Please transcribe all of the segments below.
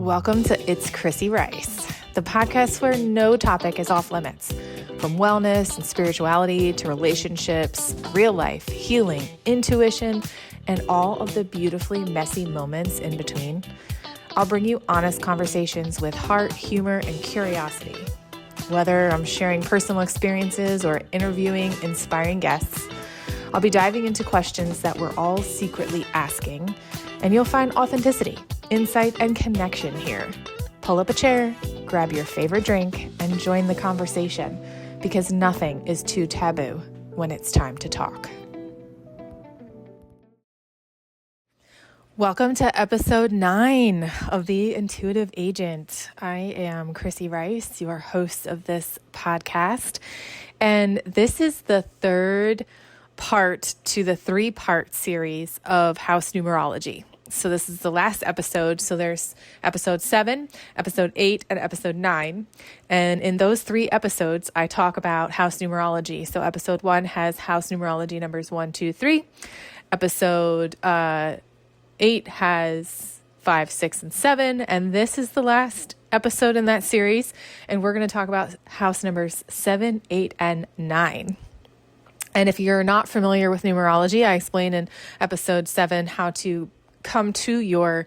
Welcome to It's Chrissy Rice, the podcast where no topic is off limits. From wellness and spirituality to relationships, real life, healing, intuition, and all of the beautifully messy moments in between. I'll bring you honest conversations with heart, humor, and curiosity. Whether I'm sharing personal experiences or interviewing inspiring guests, I'll be diving into questions that we're all secretly asking, and you'll find authenticity, insight, and connection here. Pull up a chair, grab your favorite drink, and join the conversation, because nothing is too taboo when it's time to talk. Welcome to episode 9 of The Intuitive Agent. I am Chrissy Rice, your host of this podcast, and this is the third part to the 3-part series of House Numerology. So this is the last episode. So there's episode 7, episode 8, and episode 9. And in those 3 episodes, I talk about house numerology. So episode 1 has house numerology numbers 1, 2, 3. Episode 8 has 5, 6, and 7. And this is the last episode in that series. And we're going to talk about house numbers 7, 8, and 9. And if you're not familiar with numerology, I explained in episode 7 how to come to your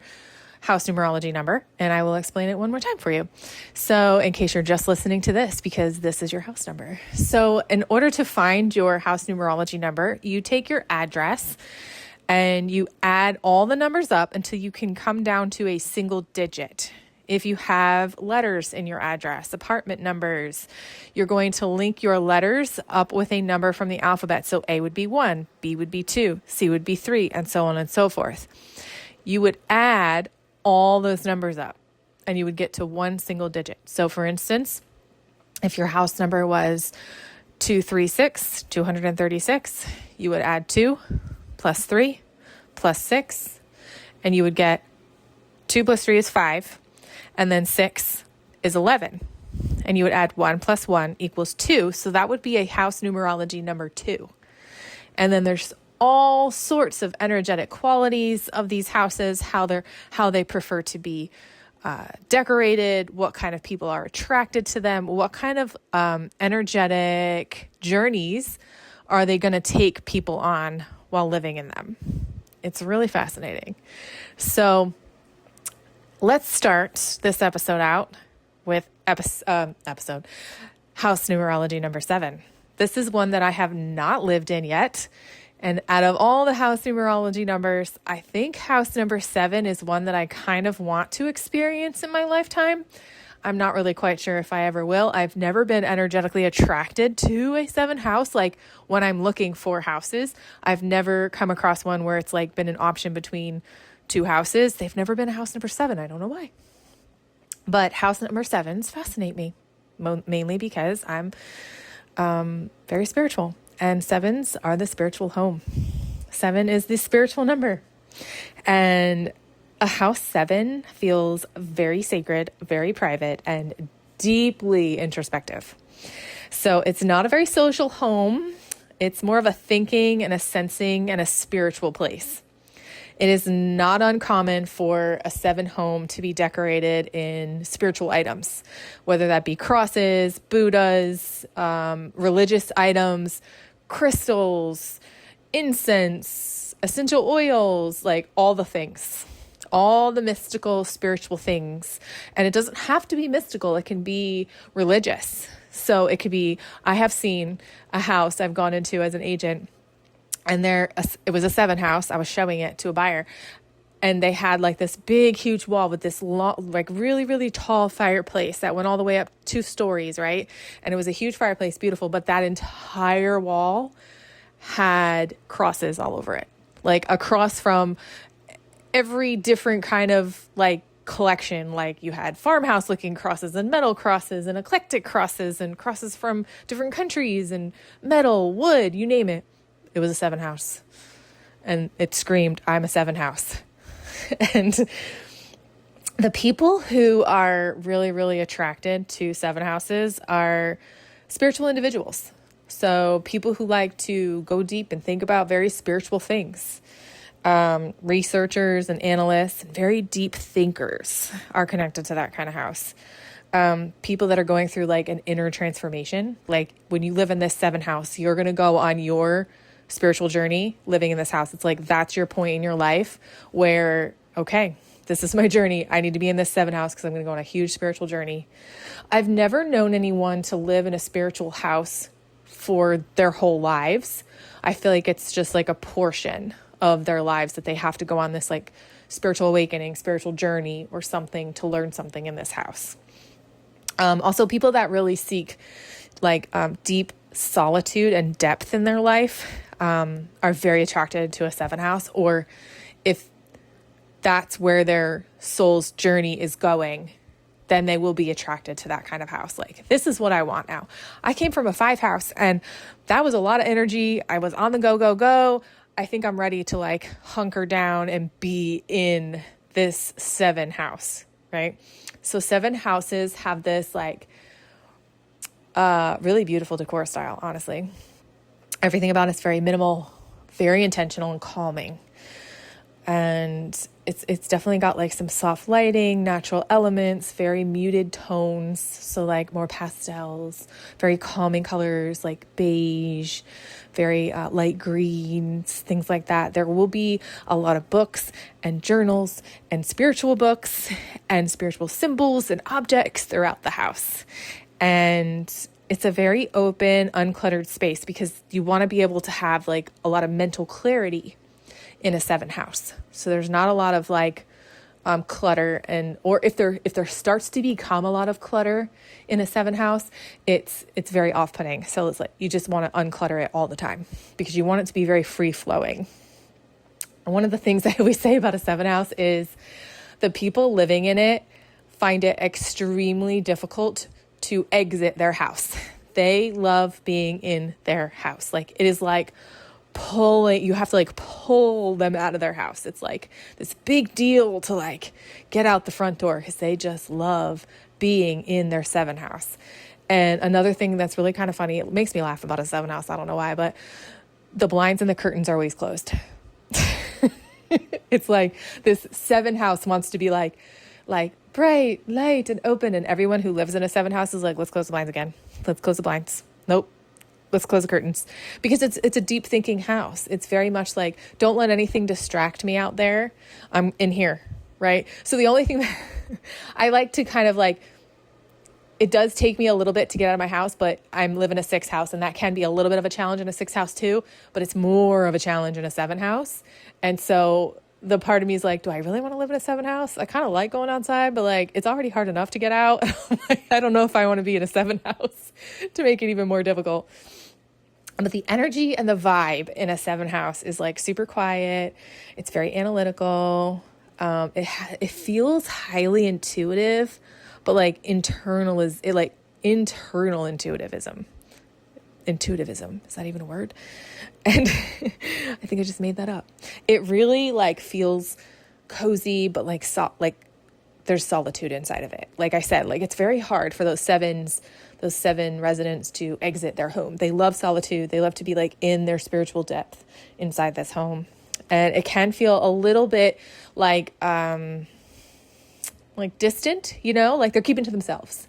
house numerology number, and I will explain it one more time for you. So in case you're just listening to this, because this is your house number. So in order to find your house numerology number, you take your address and you add all the numbers up until you can come down to a single digit. If you have letters in your address, apartment numbers, you're going to link your letters up with a number from the alphabet. So A would be 1, B would be 2, C would be 3, and so on and so forth. You would add all those numbers up and you would get to one single digit. So for instance, if your house number was 236, 236, you would add 2 plus 3 plus 6, and you would get 2 plus 3 is 5. And then 6 is 11. And you would add 1 plus 1 equals 2. So that would be a house numerology number 2. And then there's all sorts of energetic qualities of these houses, how they prefer to be decorated, what kind of people are attracted to them, what kind of energetic journeys are they going to take people on while living in them. It's really fascinating. So let's start this episode out with episode house numerology number 7. This is one that I have not lived in yet. And out of all the house numerology numbers, I think house number 7 is one that I kind of want to experience in my lifetime. I'm not really quite sure if I ever will. I've never been energetically attracted to a 7 house. Like when I'm looking for houses, I've never come across one where it's like been an option between 2 houses. They've never been a house number 7. I don't know why. But house number 7s fascinate me, mainly because I'm very spiritual. And 7s are the spiritual home. 7 is the spiritual number. And a house 7 feels very sacred, very private, and deeply introspective. So it's not a very social home. It's more of a thinking and a sensing and a spiritual place. It is not uncommon for a 7 home to be decorated in spiritual items, whether that be crosses, Buddhas, religious items, crystals, incense, essential oils, like all the things, all the mystical, spiritual things. And it doesn't have to be mystical. It can be religious. So it could be, I have seen a house I've gone into as an agent, and it was a 7 house. I was showing it to a buyer, and they had like this big, huge wall with this long, like really, really tall fireplace that went all the way up 2 stories, right? And it was a huge fireplace, beautiful, but that entire wall had crosses all over it, like a cross from every different kind of like collection. Like you had farmhouse looking crosses and metal crosses and eclectic crosses and crosses from different countries and metal, wood, you name it. It was a 7 house, and it screamed, I'm a 7 house. And the people who are really, really attracted to 7 houses are spiritual individuals. So people who like to go deep and think about very spiritual things. Researchers and analysts and very deep thinkers are connected to that kind of house. People that are going through like an inner transformation. Like when you live in this 7th house, you're going to go on your spiritual journey living in this house. It's like, that's your point in your life where, okay, this is my journey. I need to be in this 7th house because I'm going to go on a huge spiritual journey. I've never known anyone to live in a spiritual house for their whole lives. I feel like it's just like a portion of their lives that they have to go on this like spiritual awakening, spiritual journey or something to learn something in this house. Also people that really seek like deep solitude and depth in their life are very attracted to a 7th house, or if that's where their soul's journey is going, then they will be attracted to that kind of house. Like, this is what I want now. I came from a 5 house and that was a lot of energy. I was on the go. I think I'm ready to like hunker down and be in this 7 house, right? So 7 houses have this like really beautiful decor style, honestly. Everything about it's very minimal, very intentional and calming. And it's definitely got like some soft lighting, natural elements, very muted tones. So like more pastels, very calming colors like beige, very light greens, things like that. There will be a lot of books and journals and spiritual books and spiritual symbols and objects throughout the house. And it's a very open, uncluttered space because you want to be able to have like a lot of mental clarity in a 7th house. So there's not a lot of like clutter, and or if there starts to become a lot of clutter in a 7th house, it's very off-putting. So it's like you just want to unclutter it all the time because you want it to be very free flowing. And one of the things I always say about a 7th house is the people living in it find it extremely difficult to exit their house. They love being in their house. Like it is like you have to like pull them out of their house. It's like this big deal to like get out the front door because they just love being in their 7th house. And another thing that's really kind of funny, it makes me laugh about a 7th house. I don't know why, but the blinds and the curtains are always closed. It's like this 7th house wants to be like bright, light, and open. And everyone who lives in a 7th house is like, let's close the blinds again. Let's close the blinds. Nope. Let's close the curtains, because it's a deep thinking house. It's very much like, don't let anything distract me out there. I'm in here, right? So the only thing that I like to kind of like, it does take me a little bit to get out of my house, but I'm living in a 6th house, and that can be a little bit of a challenge in a 6th house too, but it's more of a challenge in a 7th house. And so the part of me is like, do I really want to live in a 7th house? I kind of like going outside, but like, it's already hard enough to get out. I don't know if I want to be in a 7th house to make it even more difficult. But the energy and the vibe in a 7th house is like super quiet. It's very analytical. It feels highly intuitive, but like internal intuitivism. Intuitivism. Is that even a word? And I think I just made that up. It really like feels cozy, but like there's solitude inside of it. Like I said, like it's very hard for those 7 residents to exit their home. They love solitude. They love to be like in their spiritual depth inside this home. And it can feel a little bit like distant, you know, like they're keeping to themselves.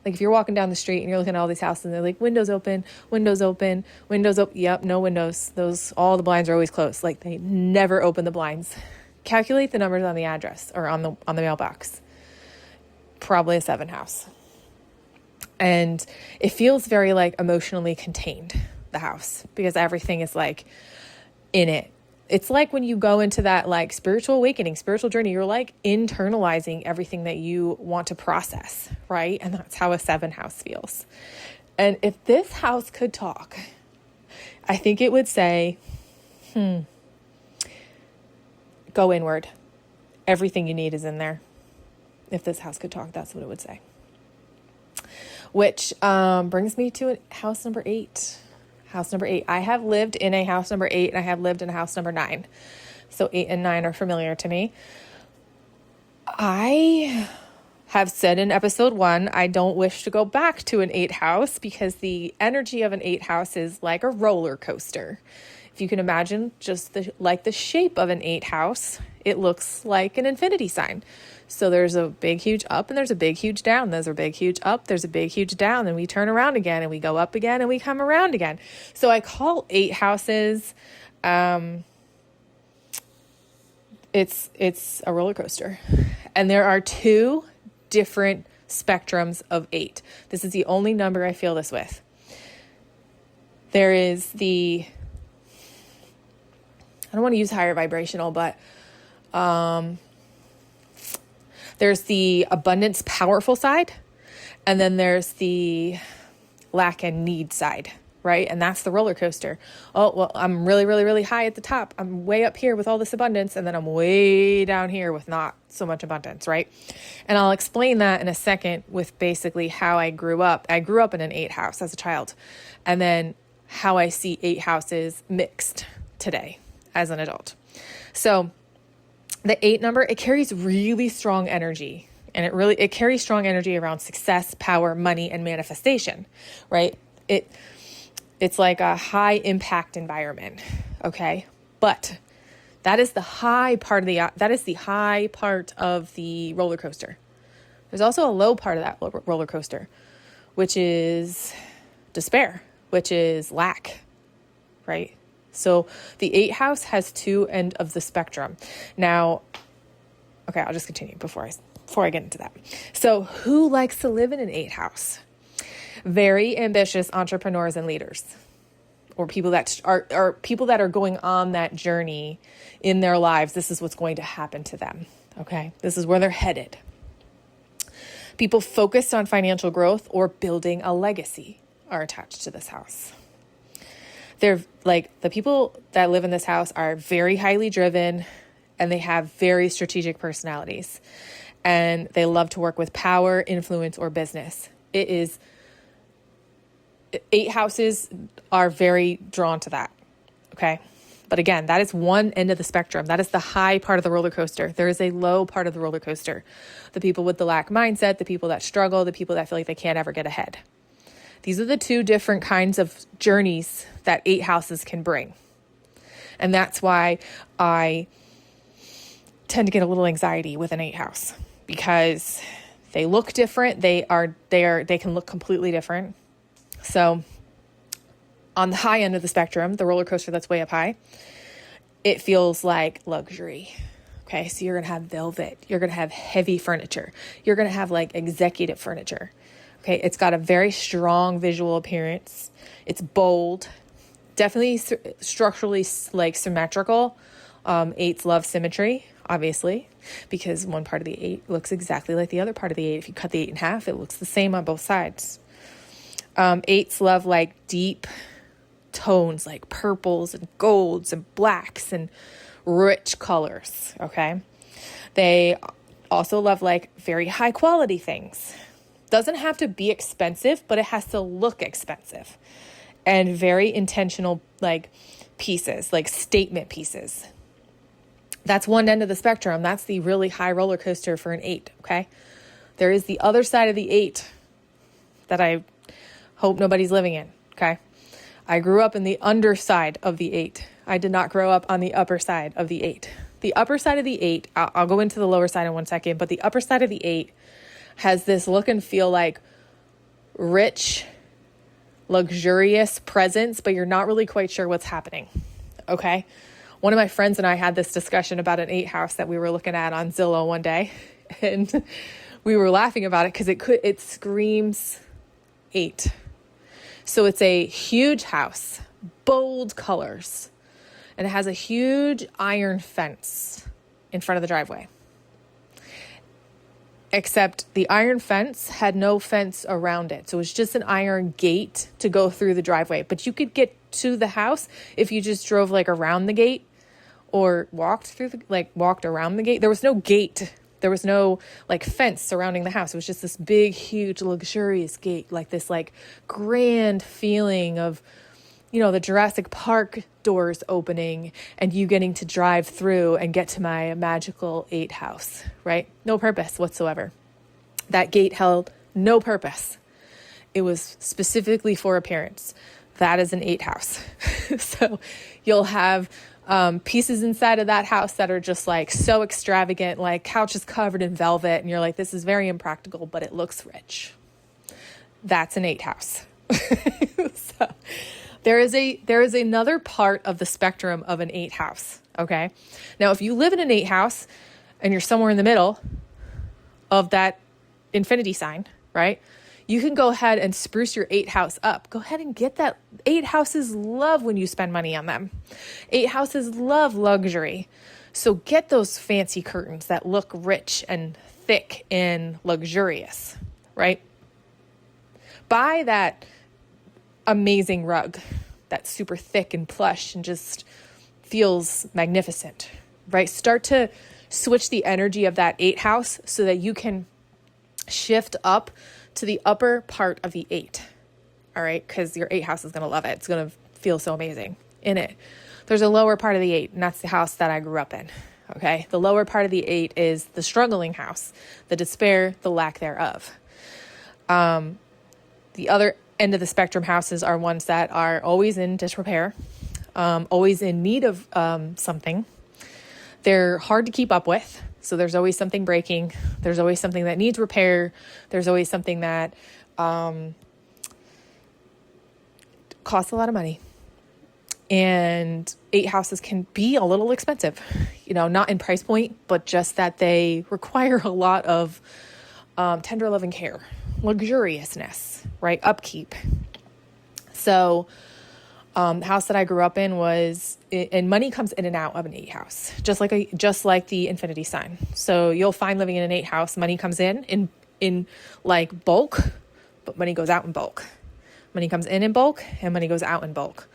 Like if you're walking down the street and you're looking at all these houses and they're like windows open. Yep. No windows. All the blinds are always closed. Like they never open the blinds. Calculate the numbers on the address or on the mailbox. Probably a 7th house. And it feels very like emotionally contained, the house, because everything is like in it. It's like when you go into that like spiritual awakening, spiritual journey, you're like internalizing everything that you want to process, right? And that's how a 7th house feels. And if this house could talk, I think it would say, go inward. Everything you need is in there. If this house could talk, that's what it would say. Which brings me to house number 8. House number 8. I have lived in a house number 8 and I have lived in a house number 9. So 8 and 9 are familiar to me. I have said in episode 1, I don't wish to go back to an 8 house because the energy of an 8 house is like a roller coaster. If you can imagine just like the shape of an 8 house, it looks like an infinity sign. So there's a big, huge up and there's a big, huge down. There's a big, huge up. There's a big, huge down. And we turn around again and we go up again and we come around again. So I call 8 houses, it's a roller coaster. And there are 2 different spectrums of 8. This is the only number I feel this with. There is I don't want to use higher vibrational, but there's the abundance, powerful side, and then there's the lack and need side, right? And that's the roller coaster. Oh, well, I'm really, really, really high at the top. I'm way up here with all this abundance, and then I'm way down here with not so much abundance, right? And I'll explain that in a second with basically how I grew up. I grew up in an 8 house as a child, and then how I see 8 houses mixed today as an adult. So the 8 number, it carries really strong energy, and it carries strong energy around success, power, money, and manifestation, right? It's like a high impact environment. Okay. But that is the high part of the roller coaster. There's also a low part of that roller coaster, which is despair, which is lack, right? So the 8 house has 2 ends of the spectrum. Now, okay, I'll just continue before I get into that. So who likes to live in an 8 house? Very ambitious entrepreneurs and leaders, or people that are going on that journey in their lives. This is what's going to happen to them. Okay. This is where they're headed. People focused on financial growth or building a legacy are attached to this house. They're like, the people that live in this house are very highly driven, and they have very strategic personalities, and they love to work with power, influence, or business. 8 houses are very drawn to that. Okay. But again, that is one end of the spectrum. That is the high part of the roller coaster. There is a low part of the roller coaster. The people with the lack mindset, the people that struggle, the people that feel like they can't ever get ahead. These are the 2 different kinds of journeys that 8 houses can bring. And that's why I tend to get a little anxiety with an 8 house, because they look different. They can look completely different. So on the high end of the spectrum, the roller coaster that's way up high, it feels like luxury. Okay. So you're going to have velvet. You're going to have heavy furniture. You're going to have like executive furniture. Okay. It's got a very strong visual appearance. It's bold, definitely structurally like symmetrical. 8s love symmetry, obviously, because one part of the 8 looks exactly like the other part of the 8. If you cut the 8 in half, it looks the same on both sides. 8s love like deep tones, like purples and golds and blacks and rich colors. Okay. They also love like very high quality things. Doesn't have to be expensive, but it has to look expensive, and very intentional, like pieces, like statement pieces. That's one end of the spectrum. That's the really high roller coaster for an 8. Okay. There is the other side of the 8 that I hope nobody's living in. Okay. I grew up in the underside of the 8. I did not grow up on the upper side of the 8. The upper side of the 8, I'll go into the lower side in one second, but the upper side of the 8 has this look and feel like rich, luxurious presence, but you're not really quite sure what's happening. Okay. One of my friends and I had this discussion about an 8 house that we were looking at on Zillow one day, and we were laughing about it because it screams 8. So it's a huge house, bold colors, and it has a huge iron fence in front of the driveway. Except the iron fence had no fence around it. So it was just an iron gate to go through the driveway. But you could get to the house if you just drove like around the gate or walked around the gate. There was no gate. There was no like fence surrounding the house. It was just this big, huge, luxurious gate, like this like grand feeling of, the Jurassic Park doors opening and you getting to drive through and get to my magical 8 house, right? No purpose whatsoever. That gate held no purpose. It was specifically for appearance. that is an 8 house. So you'll have pieces inside of that house that are just like so extravagant, like couches covered in velvet. And you're like, this is very impractical, but it looks rich. That's an 8 house. So there is another part of the spectrum of an 8 house. Okay. Now, if you live in an 8 house and you're somewhere in the middle of that infinity sign, right? You can go ahead and spruce your 8 house up. Go ahead and get that. 8 houses love when you spend money on them. 8 houses love luxury. So get those fancy curtains that look rich and thick and luxurious, right? Buy that amazing rug that's super thick and plush and just feels magnificent, right? Start to switch the energy of that 8 house so that you can shift up to the upper part of the 8. All right. Because your 8 house is going to love it. It's going to feel so amazing in it. There's a lower part of the 8, and that's the house that I grew up in. Okay. The lower part of the 8 is the struggling house, the despair, the lack thereof. The other end of the spectrum houses are ones that are always in disrepair, always in need of something. They're hard to keep up with. So there's always something breaking. There's always something that needs repair. There's always something that costs a lot of money. And 8 houses can be a little expensive, not in price point, but just that they require a lot of tender love and care, luxuriousness, right? Upkeep. So the house that I grew up in and money comes in and out of an 8 house, just like the infinity sign. So you'll find living in an 8 house, money comes in like bulk, but money goes out in bulk. Money comes in bulk and money goes out in bulk.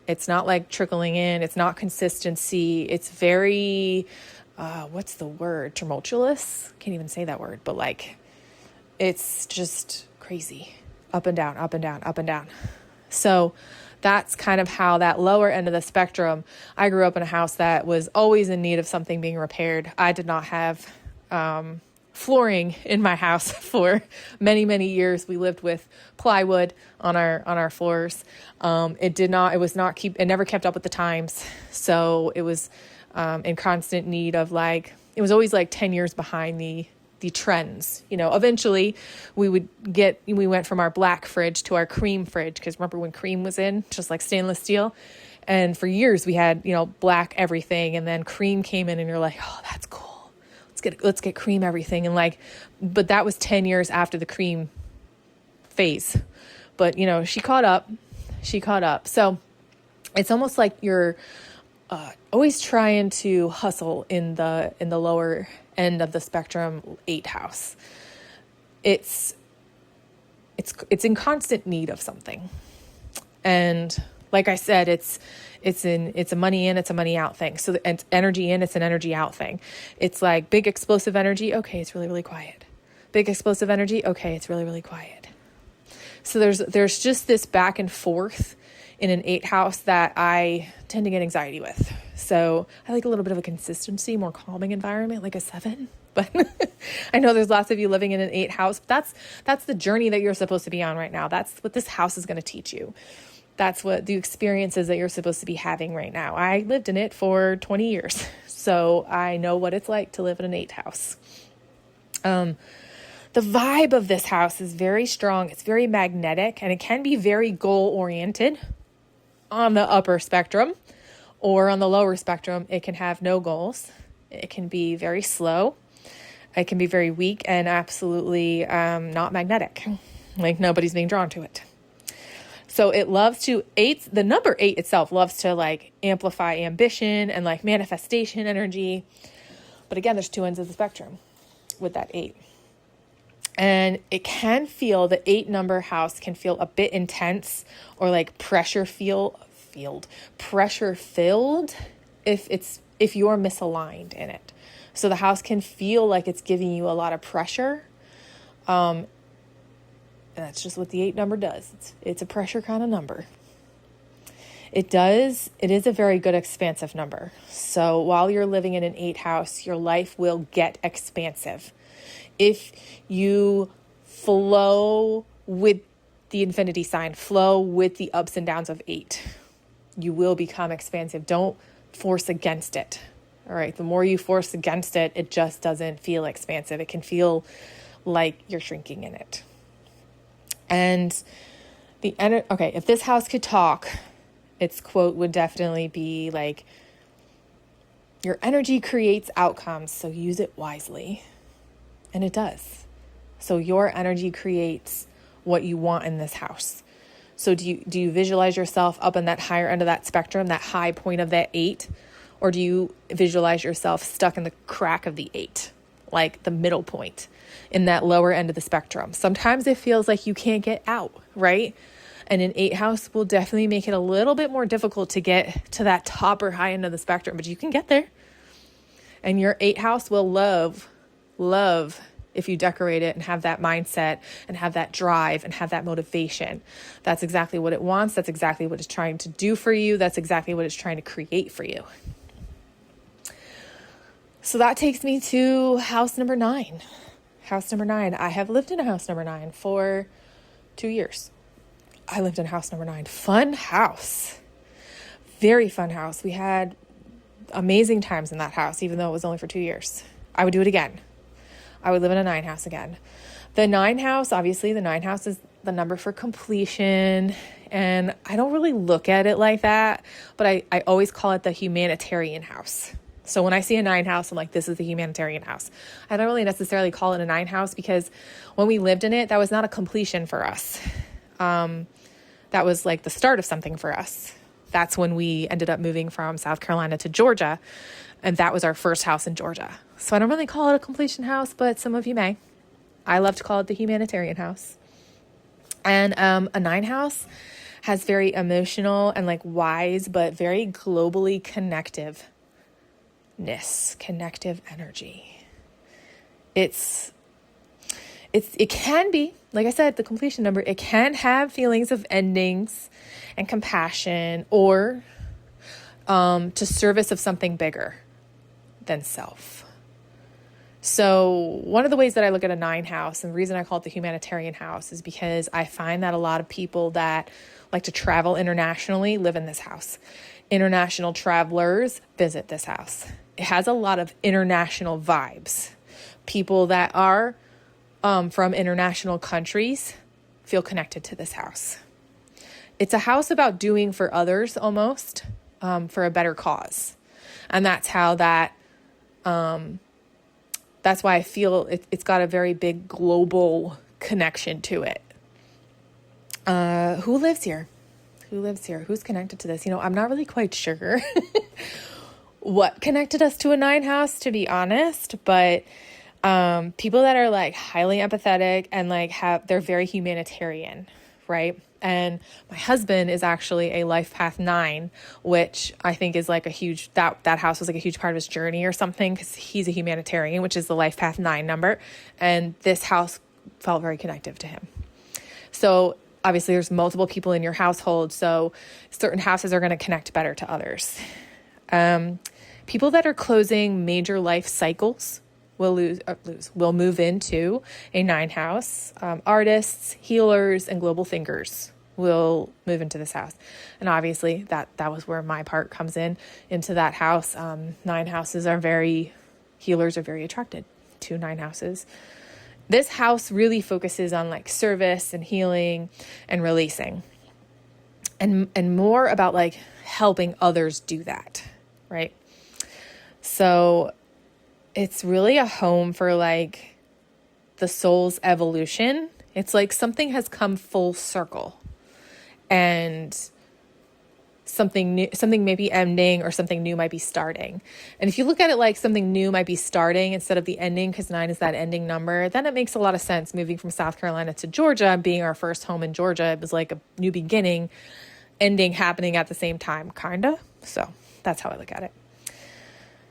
It's not like trickling in. It's not consistency. It's very, what's the word? Tumultuous? Can't even say that word, but like, it's just crazy. Up and down, up and down, up and down. So that's kind of how that lower end of the spectrum. I grew up in a house that was always in need of something being repaired. I did not have flooring in my house for many, many years. We lived with plywood on our floors. It never kept up with the times. So it was in constant need of it was always like 10 years behind the trends. Eventually we went from our black fridge to our cream fridge, because remember when cream was in, just like stainless steel. And for years we had, black everything, and then cream came in and you're like, oh, that's cool. Let's get cream everything. And but that was 10 years after the cream phase. But, she caught up. So it's almost like you're always trying to hustle in the lower end of the spectrum 8 house. It's in constant need of something. And like I said, it's a money in, it's a money out thing. So it's energy in, it's an energy out thing. It's like big explosive energy. Okay. It's really, really quiet. Big explosive energy. Okay. It's really, really quiet. So there's just this back and forth in an 8 house that I tend to get anxiety with. So I like a little bit of a consistency, more calming environment, like a 7. But I know there's lots of you living in an 8 house. That's the journey that you're supposed to be on right now. That's what this house is going to teach you. That's what the experiences that you're supposed to be having right now. I lived in it for 20 years, so I know what it's like to live in an 8 house. The vibe of this house is very strong. It's very magnetic, and it can be very goal-oriented on the upper spectrum, or on the lower spectrum, it can have no goals. It can be very slow. It can be very weak and absolutely not magnetic. Like nobody's being drawn to it. So it loves to, the number 8 itself loves to amplify ambition and manifestation energy. But again, there's 2 ends of the spectrum with that 8. And it can feel, the 8 number house can feel a bit intense or pressure filled if you're misaligned in it. So the house can feel like it's giving you a lot of pressure. And that's just what the 8 number does. It's a pressure kind of number. It is a very good expansive number. So while you're living in an 8 house, your life will get expansive. If you flow with the infinity sign. Flow with the ups and downs of 8. You will become expansive. Don't force against it. All right. The more you force against it, it just doesn't feel expansive. It can feel like you're shrinking in it. And okay, if this house could talk, its quote would definitely be like, your energy creates outcomes, so use it wisely. And it does. So your energy creates what you want in this house. So do you visualize yourself up in that higher end of that spectrum, that high point of that 8? Or do you visualize yourself stuck in the crack of the 8, like the middle point in that lower end of the spectrum? Sometimes it feels like you can't get out, right? And an 8 house will definitely make it a little bit more difficult to get to that top or high end of the spectrum, but you can get there. And your 8 house will love if you decorate it and have that mindset and have that drive and have that motivation. That's exactly what it wants. That's exactly what it's trying to do for you. That's exactly what it's trying to create for you. So that takes me to house number 9. House number 9. I have lived in a house number 9 for 2 years. I lived in house number 9. Fun house. Very fun house. We had amazing times in that house, even though it was only for 2 years. I would do it again. I would live in a 9 house again. The 9 house, obviously, the 9 house is the number for completion. And I don't really look at it like that, but I always call it the humanitarian house. So when I see a 9 house, I'm like, this is the humanitarian house. I don't really necessarily call it a 9 house because when we lived in it, that was not a completion for us. That was like the start of something for us. That's when we ended up moving from South Carolina to Georgia. And that was our first house in Georgia. So I don't really call it a completion house, but some of you may. I love to call it the humanitarian house. And a 9 house has very emotional and like wise, but very globally connective energy. It can be, like I said, the completion number, it can have feelings of endings and compassion or to service of something bigger than self. So one of the ways that I look at a 9 house, and the reason I call it the humanitarian house, is because I find that a lot of people that like to travel internationally live in this house. International travelers visit this house. It has a lot of international vibes. People that are from international countries feel connected to this house. It's a house about doing for others almost, for a better cause. And that's how that's why I feel it's got a very big global connection to it. Who lives here? Who's connected to this? I'm not really quite sure what connected us to a 9 house, to be honest, but people that are like highly empathetic and like they're very humanitarian, right? And my husband is actually a life path 9, which I think is like a huge, that house was like a huge part of his journey or something, because he's a humanitarian, which is the life path 9 number. And this house felt very connective to him. So obviously there's multiple people in your household, so certain houses are going to connect better to others. People that are closing major life cycles will move into a 9 house. Artists, healers, and global thinkers will move into this house. And obviously that was where my part comes into that house. 9 houses healers are very attracted to 9 houses. This house really focuses on like service and healing and releasing and more about like helping others do that, right? So it's really a home for like the soul's evolution. It's like something has come full circle and something new, something may be ending or something new might be starting. And if you look at it like something new might be starting instead of the ending, because 9 is that ending number, then it makes a lot of sense moving from South Carolina to Georgia, being our first home in Georgia. It was like a new beginning, ending happening at the same time, kinda. So that's how I look at it.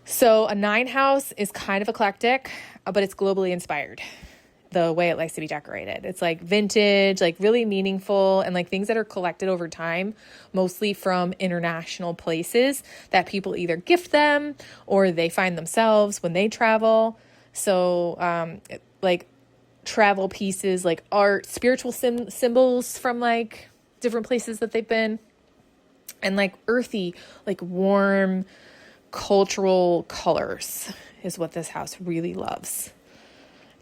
So a 9 house is kind of eclectic, but it's globally inspired, the way it likes to be decorated. It's like vintage, like really meaningful, and like things that are collected over time, mostly from international places that people either gift them or they find themselves when they travel. So like travel pieces, like art, spiritual symbols from like different places that they've been, and like earthy, like warm cultural colors is what this house really loves.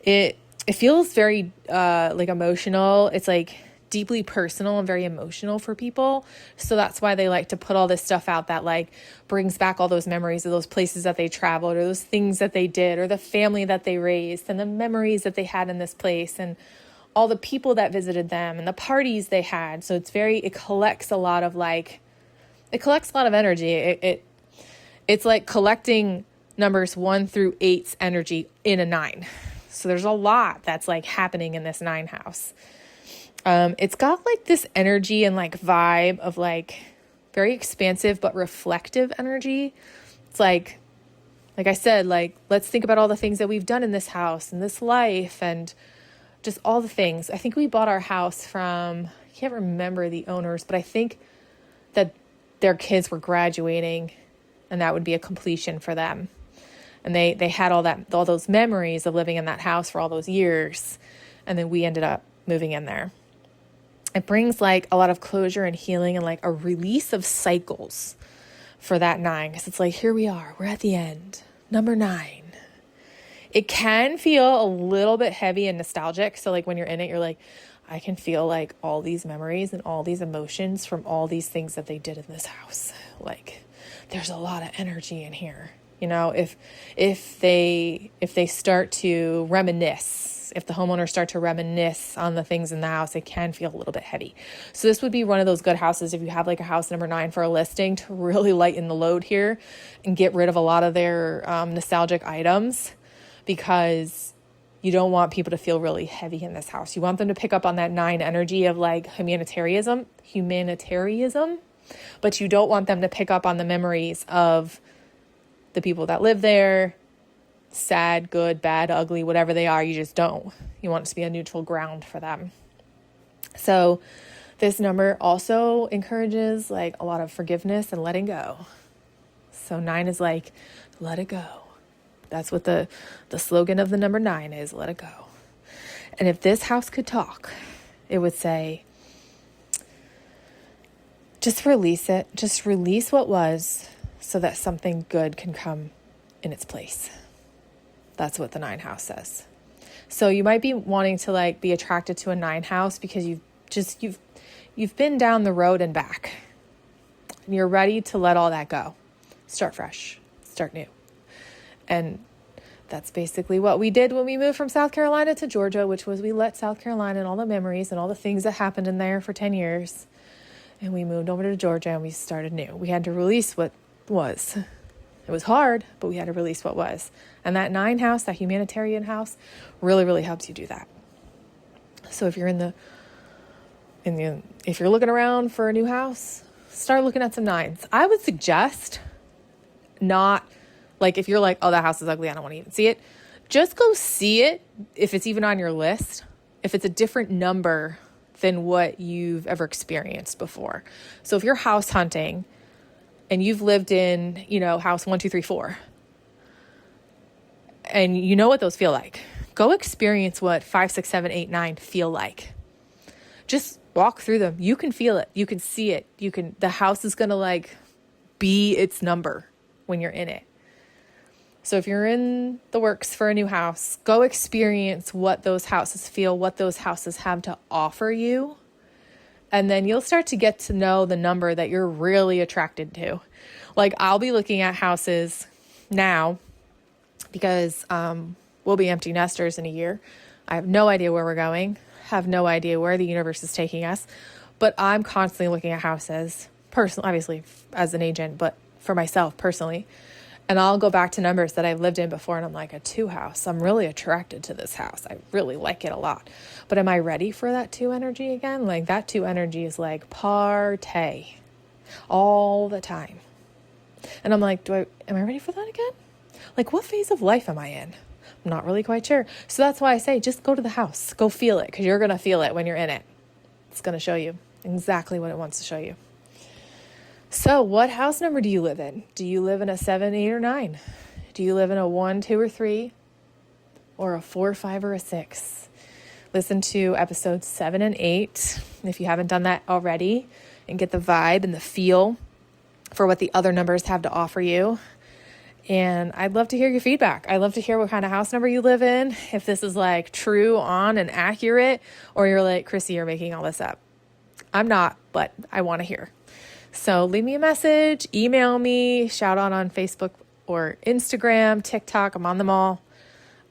It feels very like emotional. It's like deeply personal and very emotional for people. So that's why they like to put all this stuff out that like brings back all those memories of those places that they traveled, or those things that they did, or the family that they raised, and the memories that they had in this place, and all the people that visited them, and the parties they had. So it collects a lot of energy. It's like collecting numbers 1 through 8's energy in a 9. So there's a lot that's like happening in this 9 house. It's got like this energy and like vibe of like very expansive but reflective energy. It's like I said, like, let's think about all the things that we've done in this house and this life and just all the things. I think we bought our house from, I can't remember the owners, but I think that their kids were graduating and that would be a completion for them. And they had all those memories of living in that house for all those years. And then we ended up moving in there. It brings like a lot of closure and healing and like a release of cycles for that 9. Because it's like, here we are, we're at the end, number 9. It can feel a little bit heavy and nostalgic. So like when you're in it, you're like, I can feel like all these memories and all these emotions from all these things that they did in this house. Like there's a lot of energy in here. You know, if they start to reminisce, if the homeowners start to reminisce on the things in the house, it can feel a little bit heavy. So this would be one of those good houses if you have like a house number 9 for a listing, to really lighten the load here and get rid of a lot of their nostalgic items, because you don't want people to feel really heavy in this house. You want them to pick up on that 9 energy of like humanitarianism, but you don't want them to pick up on the memories of the people that live there, sad, good, bad, ugly, whatever they are. You just don't. You want it to be a neutral ground for them. So this number also encourages like a lot of forgiveness and letting go. So 9 is like, let it go. That's what the slogan of the number 9 is, let it go. And if this house could talk, it would say, just release it. Just release what was, so that something good can come in its place. That's what the 9 house says. So you might be wanting to like be attracted to a 9 house because you've been down the road and back, and you're ready to let all that go. Start fresh, start new. And that's basically what we did when we moved from South Carolina to Georgia, which was we let South Carolina and all the memories and all the things that happened in there for 10 years. And we moved over to Georgia and we started new. We had to release what was. It was hard, but we had to release what was. And that 9 house, that humanitarian house, really, really helps you do that. So if you're if you're looking around for a new house, start looking at some 9s. I would suggest not, like if you're like, oh, that house is ugly, I don't want to even see it. Just go see it if it's even on your list, if it's a different number than what you've ever experienced before. So if you're house hunting and you've lived in, house 1, 2, 3, 4, and you know what those feel like, go experience what 5, 6, 7, 8, 9 feel like. Just walk through them. You can feel it. You can see it. The house is going to like be its number when you're in it. So if you're in the works for a new house, go experience what those houses feel, what those houses have to offer you. And then you'll start to get to know the number that you're really attracted to. Like I'll be looking at houses now because we'll be empty nesters in a year. I have no idea where we're going, have no idea where the universe is taking us, but I'm constantly looking at houses, personally, obviously as an agent, but for myself personally. And I'll go back to numbers that I've lived in before and I'm like, a 2 house. I'm really attracted to this house. I really like it a lot. But am I ready for that 2 energy again? Like that 2 energy is like partay all the time. And I'm like, am I ready for that again? Like what phase of life am I in? I'm not really quite sure. So that's why I say, just go to the house, go feel it, because you're going to feel it when you're in it. It's going to show you exactly what it wants to show you. So what house number do you live in? Do you live in a 7, 8, or 9? Do you live in a 1, 2, or 3? Or a 4, 5, or a 6? Listen to episodes 7 and 8 if you haven't done that already, and get the vibe and the feel for what the other numbers have to offer you. And I'd love to hear your feedback. I'd love to hear what kind of house number you live in, if this is like true, on, and accurate, or you're like, Chrissy, you're making all this up. I'm not, but I want to hear. So leave me a message, email me, shout out on Facebook or Instagram, TikTok. I'm on them all.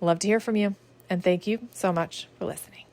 Love to hear from you. And thank you so much for listening.